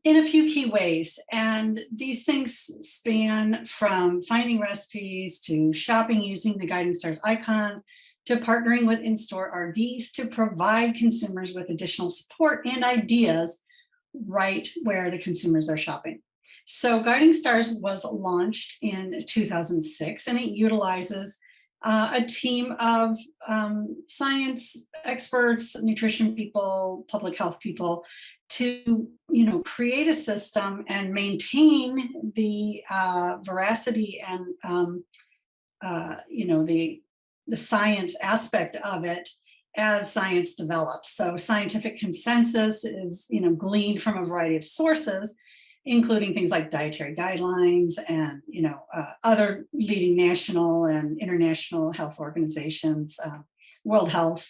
in a few key ways. And these things span from finding recipes to shopping using the Guiding Stars icons to partnering with in-store RDs to provide consumers with additional support and ideas right where the consumers are shopping. So Guiding Stars was launched in 2006, and it utilizes a team of science experts, nutrition people, public health people to, create a system and maintain the veracity and, the science aspect of it as science develops. So scientific consensus is, gleaned from a variety of sources, including things like dietary guidelines and, other leading national and international health organizations, World Health,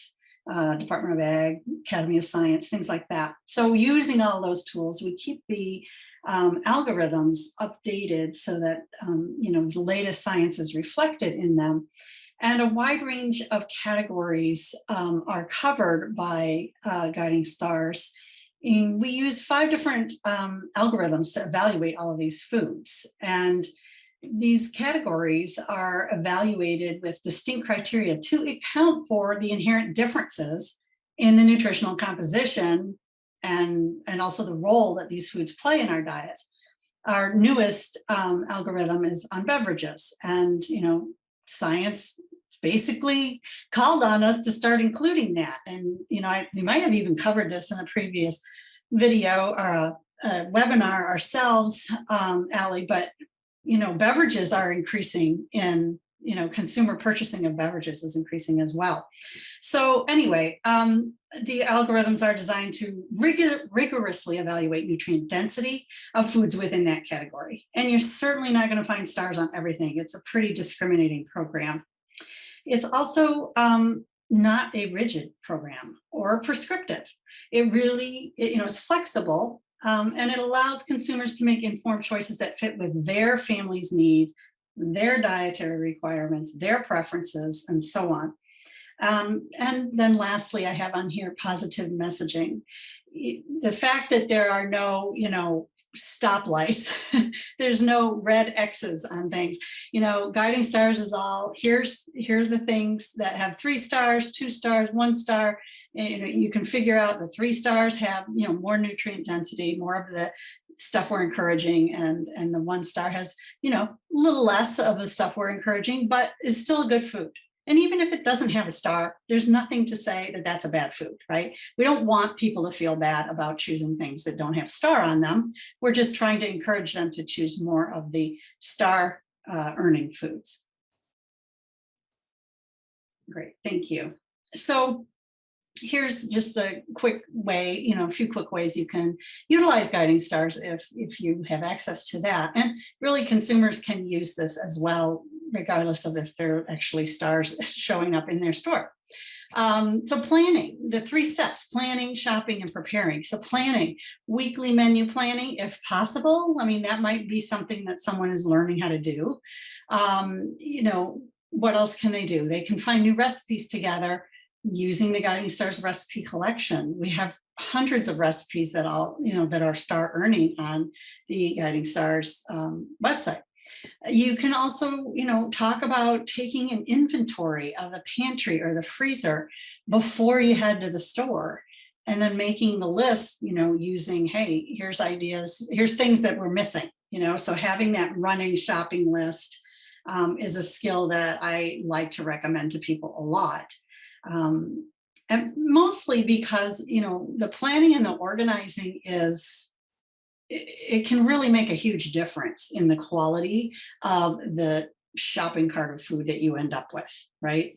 Department of Ag, Academy of Science, things like that. So using all those tools, we keep the algorithms updated so that, the latest science is reflected in them. And a wide range of categories are covered by Guiding Stars. And we use 5 different algorithms to evaluate all of these foods. And these categories are evaluated with distinct criteria to account for the inherent differences in the nutritional composition and also the role that these foods play in our diets. Our newest algorithm is on beverages, and science basically called on us to start including that. And we might have even covered this in a previous video or a webinar ourselves, Allie, but beverages are increasing in consumer purchasing of beverages is increasing as well. So anyway, the algorithms are designed to rigorously evaluate nutrient density of foods within that category. And you're certainly not going to find stars on everything. It's a pretty discriminating program. It's also not a rigid program or prescriptive. It really, is flexible, and it allows consumers to make informed choices that fit with their family's needs, their dietary requirements, their preferences, and so on. And then lastly, I have on here positive messaging. The fact that there are no, stoplights, there's no red X's on things. Guiding Stars is all, here's the things that have 3 stars, 2 stars, 1 star. You can figure out the 3 stars have, more nutrient density, more of the stuff we're encouraging, and the 1 star has, a little less of the stuff we're encouraging, but is still a good food. And even if it doesn't have a star, there's nothing to say that that's a bad food, right? We don't want people to feel bad about choosing things that don't have a star on them. We're just trying to encourage them to choose more of the star earning foods. Great, thank you. So here's just a quick way, a few quick ways you can utilize Guiding Stars if you have access to that. And really consumers can use this as well, regardless of if there are actually stars showing up in their store. So planning, the 3 steps: planning, shopping, and preparing. So planning, weekly menu planning, if possible. I mean, that might be something that someone is learning how to do. You know, what else can they do? They can find new recipes together using the Guiding Stars recipe collection. We have hundreds of recipes that that are star earning on the Guiding Stars website. You can also, talk about taking an inventory of the pantry or the freezer before you head to the store, and then making the list, using, hey, here's ideas, here's things that we're missing, so having that running shopping list is a skill that I like to recommend to people a lot. And mostly because, the planning and the organizing it can really make a huge difference in the quality of the shopping cart of food that you end up with, right?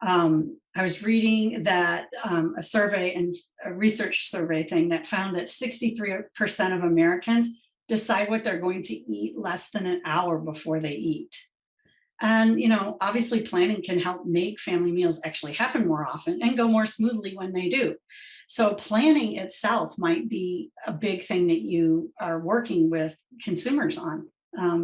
I was reading that a survey and a research survey thing that found that 63% of Americans decide what they're going to eat less than an hour before they eat. And, obviously planning can help make family meals actually happen more often and go more smoothly when they do. So planning itself might be a big thing that you are working with consumers on,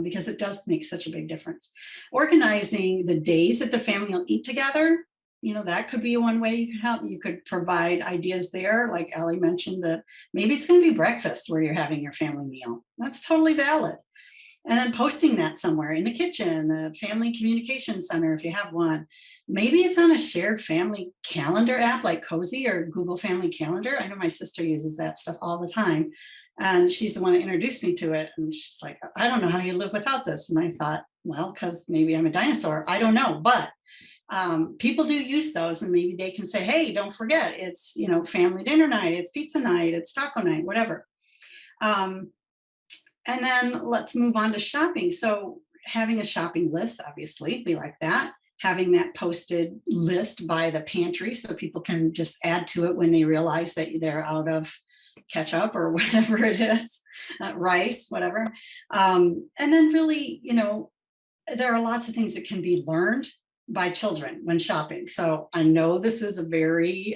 because it does make such a big difference. Organizing the days that the family will eat together, that could be one way you can help. You could provide ideas there, like Ellie mentioned, that maybe it's going to be breakfast where you're having your family meal. That's totally valid. And then posting that somewhere in the kitchen, the family communication center, if you have one. Maybe it's on a shared family calendar app like Cozy or Google Family Calendar. I know my sister uses that stuff all the time. And she's the one that introduced me to it. And she's like, I don't know how you live without this. And I thought, well, because maybe I'm a dinosaur. I don't know. But people do use those, and maybe they can say, hey, don't forget, it's, family dinner night, it's pizza night, it's taco night, whatever. And then let's move on to shopping. So having a shopping list, obviously, we like that. Having that posted list by the pantry so people can just add to it when they realize that they're out of ketchup or whatever it is, rice, whatever. And then really, there are lots of things that can be learned by children when shopping. So I know this is a very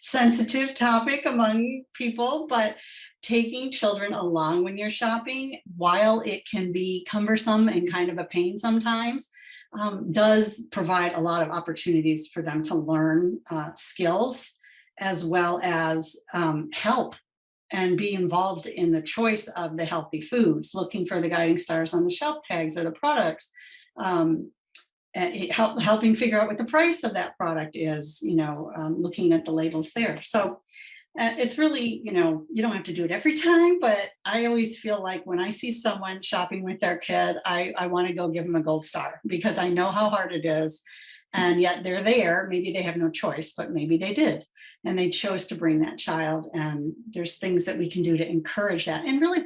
sensitive topic among people, but taking children along when you're shopping, while it can be cumbersome and kind of a pain sometimes, does provide a lot of opportunities for them to learn skills, as well as help and be involved in the choice of the healthy foods, looking for the guiding stars on the shelf tags or the products, helping figure out what the price of that product is, looking at the labels there. So it's really, you don't have to do it every time, but I always feel like when I see someone shopping with their kid, I want to go give them a gold star, because I know how hard it is. And yet they're there. Maybe they have no choice, but maybe they did. And they chose to bring that child. And there's things that we can do to encourage that and really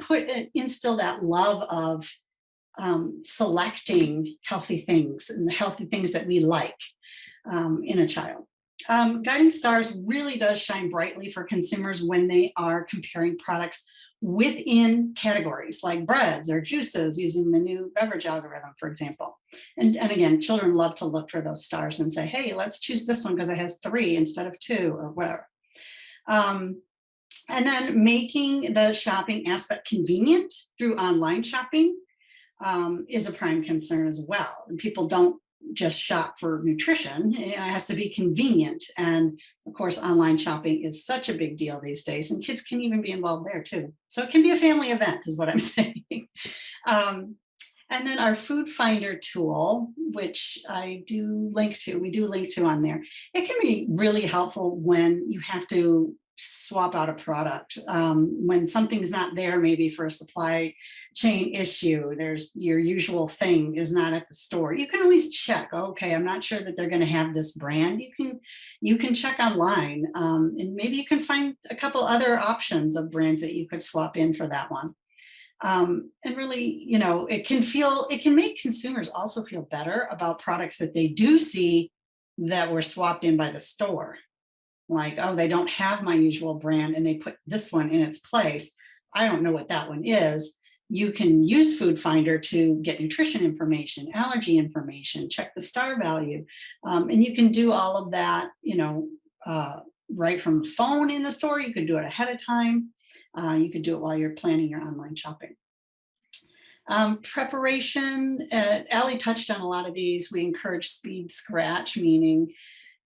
instill that love of selecting healthy things and the healthy things that we like in a child. Guiding Stars really does shine brightly for consumers when they are comparing products within categories like breads or juices, using the new beverage algorithm, for example. And again, children love to look for those stars and say, hey, let's choose this one because it has 3 instead of 2 or whatever. And then making the shopping aspect convenient through online shopping is a prime concern as well. And people don't just shop for nutrition. It has to be convenient. And of course, online shopping is such a big deal these days, and kids can even be involved there too. So it can be a family event is what I'm saying. And then our food finder tool, which we do link to on there. It can be really helpful when you have to swap out a product, when something's not there, maybe for a supply chain issue. There's your usual thing is not at the store. You can always check, okay, I'm not sure that they're going to have this brand. You can check online, and maybe you can find a couple other options of brands that you could swap in for that one. And really, it can make consumers also feel better about products that they do see that were swapped in by the store. Like, oh, they don't have my usual brand and they put this one in its place. I don't know what that one is, you can use Food Finder to get nutrition information, allergy information, check the star value. And you can do all of that, right from the phone in the store. You can do it ahead of time. You can do it while you're planning your online shopping. Preparation, Allie touched on a lot of these. We encourage speed scratch, meaning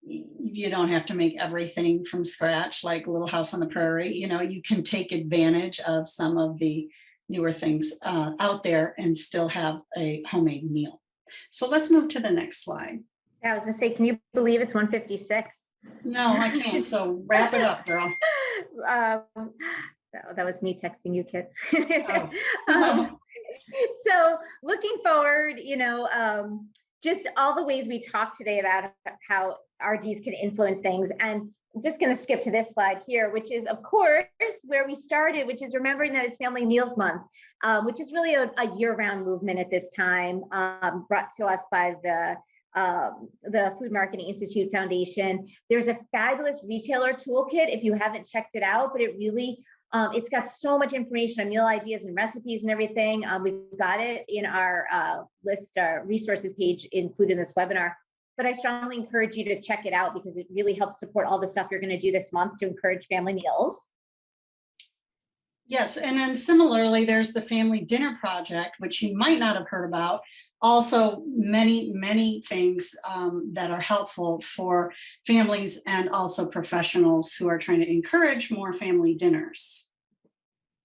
you don't have to make everything from scratch like Little House on the Prairie. You can take advantage of some of the newer things out there and still have a homemade meal. So let's move to the next slide. Yeah, I was gonna say, can you believe it's 1:56? No, I can't. So wrap it up, girl. That was me texting you, Kit. Oh. So looking forward, just all the ways we talked today about how RDs can influence things. And I'm just going to skip to this slide here, which is, of course, where we started, which is remembering that it's Family Meals Month, which is really a year-round movement at this time, brought to us by the Food Marketing Institute Foundation. There's a fabulous retailer toolkit if you haven't checked it out, but it really, it's got so much information on meal ideas and recipes and everything. We've got it in our list, our resources page included in this webinar. But I strongly encourage you to check it out because it really helps support all the stuff you're going to do this month to encourage family meals. Yes, and then similarly, there's the Family Dinner Project, which you might not have heard about. Also, many things that are helpful for families and also professionals who are trying to encourage more family dinners.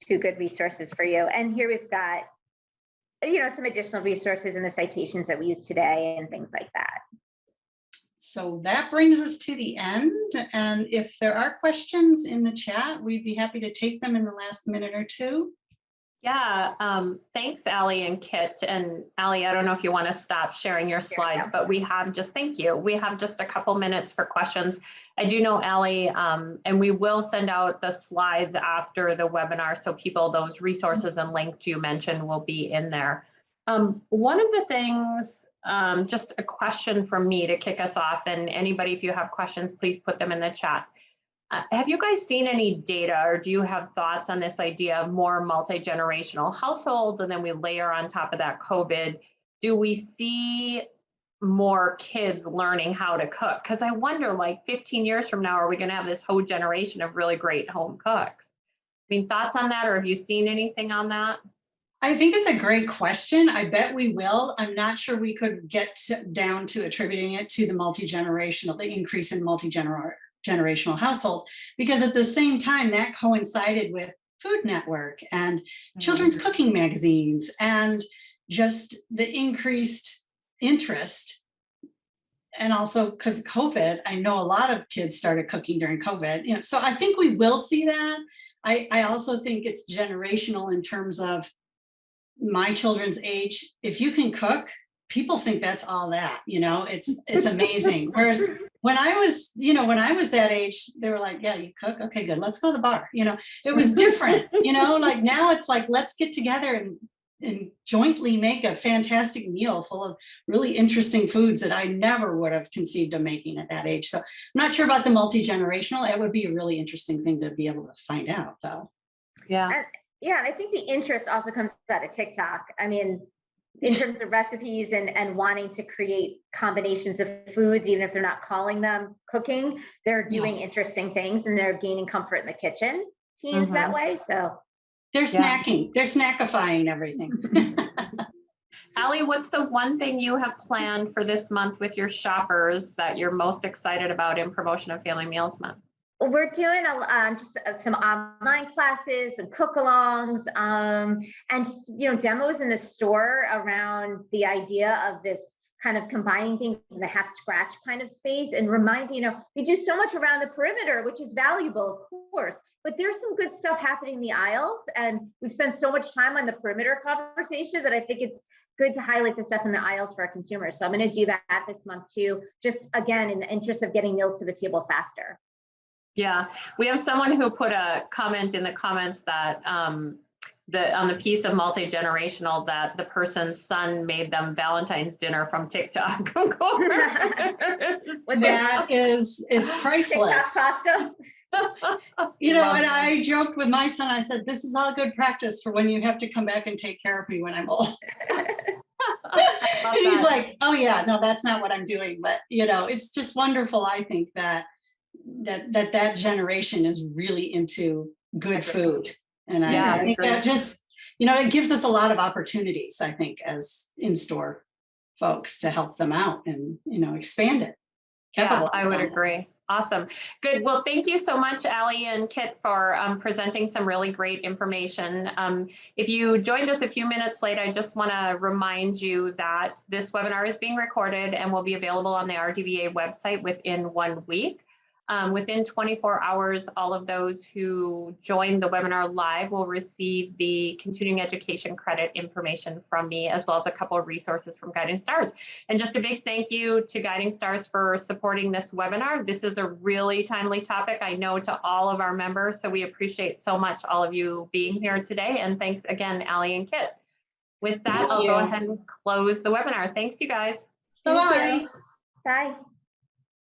Two good resources for you. And here we've got, some additional resources in the citations that we use today and things like that. So that brings us to the end. And if there are questions in the chat, we'd be happy to take them in the last minute or two. Yeah, thanks, Allie and Kit. And Allie, I don't know if you want to stop sharing your slides, but thank you. We have just a couple minutes for questions. I do know, Allie, and we will send out the slides after the webinar, so those resources and links you mentioned will be in there. One of the things, just a question from me to kick us off, and anybody, if you have questions, please put them in the chat. Have you guys seen any data, or do you have thoughts on this idea of more multi-generational households, and then we layer on top of that COVID? Do we see more kids learning how to cook? Because I wonder, like 15 years from now, are we going to have this whole generation of really great home cooks? I mean, thoughts on that, or have you seen anything on that? I think it's a great question. I bet we will. I'm not sure we could get down to attributing it to the increase in multi-generational households, because at the same time that coincided with Food Network and children's cooking magazines and just the increased interest. And also because of COVID, I know a lot of kids started cooking during COVID, so I think we will see that. I also think it's generational in terms of my children's age. If you can cook, people think that's all that, it's amazing. Whereas when I was that age, they were like, yeah, you cook? Okay, good. Let's go to the bar. It was different, like now it's like, let's get together and jointly make a fantastic meal full of really interesting foods that I never would have conceived of making at that age. So I'm not sure about the multi-generational. It would be a really interesting thing to be able to find out though. Yeah. Yeah, I think the interest also comes out of TikTok. I mean, in terms of recipes and wanting to create combinations of foods, even if they're not calling them cooking, they're doing interesting things and they're gaining comfort in the kitchen, teens that way. So they're snacking, they're snackifying everything. Allie, what's the one thing you have planned for this month with your shoppers that you're most excited about in promotion of Family Meals Month? We're doing just some online classes, some cook-alongs, and just demos in the store around the idea of this kind of combining things in the half scratch kind of space, and reminding we do so much around the perimeter, which is valuable, of course, but there's some good stuff happening in the aisles, and we've spent so much time on the perimeter conversation that I think it's good to highlight the stuff in the aisles for our consumers. So I'm going to do that this month too, just again in the interest of getting meals to the table faster. Yeah, we have someone who put a comment in the comments that on the piece of multi-generational that the person's son made them Valentine's dinner from TikTok. It's priceless. TikTok pasta. You know, Love and that. I joked with my son, I said, this is all good practice for when you have to come back and take care of me when I'm old. Love And he's that. like, oh yeah, no, that's not what I'm doing. But you know, it's just wonderful, I think, that generation is really into good food. And Yeah, I think agree. that just, you know, it gives us a lot of opportunities, I think, as in-store folks to help them out and, you know, expand it. Yeah, Capitalize I would on it. agree. Awesome. Good. Well, thank you so much, Allie and Kit, for presenting some really great information. If you joined us a few minutes late, I just want to remind you that this webinar is being recorded and will be available on the RDBA website within 1 week. Within 24 hours, all of those who join the webinar live will receive the continuing education credit information from me, as well as a couple of resources from Guiding Stars. And just a big thank you to Guiding Stars for supporting this webinar. This is a really timely topic, I know, to all of our members. So we appreciate so much all of you being here today. And thanks again, Allie and Kit. With that, Thank I'll go you. ahead and close the webinar. Thanks, you guys. Bye-bye. Bye.